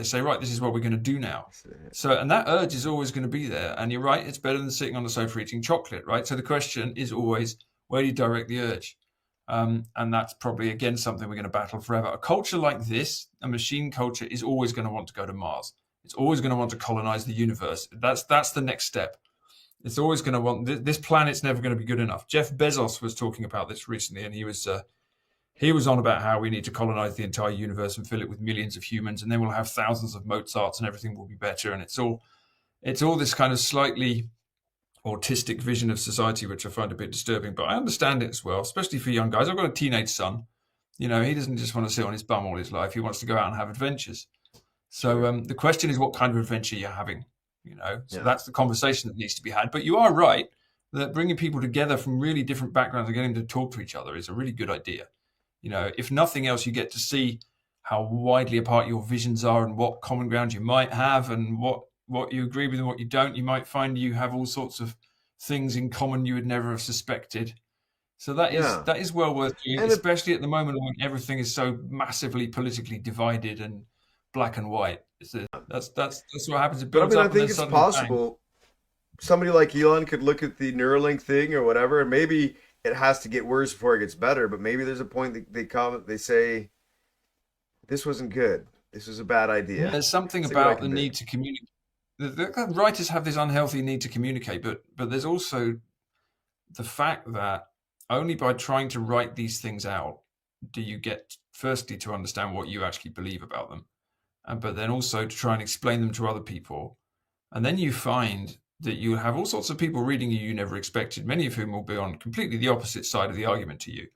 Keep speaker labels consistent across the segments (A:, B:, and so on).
A: They say, right, this is what we're going to do now. So, and that urge is always going to be there. And you're right, it's better than sitting on the sofa eating chocolate, right? So the question is always, where do you direct the urge? And that's probably, again, something we're going to battle forever. A culture like this, a machine culture, is always going to want to go to Mars. It's always going to want to colonize the universe. That's the next step. It's always going to want, this planet's never going to be good enough. Jeff Bezos was talking about this recently, and he was on about how we need to colonize the entire universe and fill it with millions of humans, and then we'll have thousands of Mozarts and everything will be better. And it's all this kind of slightly autistic vision of society, which I find a bit disturbing, but I understand it as well, especially for young guys. I've got a teenage son. He doesn't just want to sit on his bum all his life. He wants to go out and have adventures. So the question is what kind of adventure you're having, So that's the conversation that needs to be had. But you are right that bringing people together from really different backgrounds and getting them to talk to each other is a really good idea. If nothing else, you get to see how widely apart your visions are and what common ground you might have and what you agree with and what you don't. You might find you have all sorts of things in common you would never have suspected. So that is well worth doing, especially at the moment when everything is so massively politically divided and black and white. That's what happens. It builds
B: But I
A: up and then
B: think it's
A: suddenly bang.
B: possible somebody like Elon could look at the Neuralink thing or whatever, and maybe it has to get worse before it gets better. But maybe there's a point that they say this wasn't good. This was a bad idea.
A: There's something
B: See what I
A: about the
B: can do.
A: need to communicate. The writers have this unhealthy need to communicate, but there's also the fact that only by trying to write these things out do you get, firstly, to understand what you actually believe about them, but then also to try and explain them to other people. And then you find that you have all sorts of people reading you never expected, many of whom will be on completely the opposite side of the argument to you.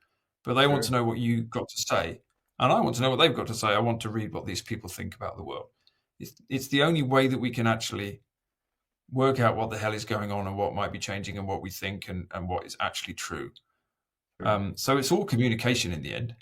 A: But they want to
B: Sure.
A: know what you got to say. And I want to know what they've got to say. I want to read what these people think about the world. It's the only way that we can actually work out what the hell is going on and what might be changing and what we think and what is actually true.
B: Sure.
A: So it's all communication in the end.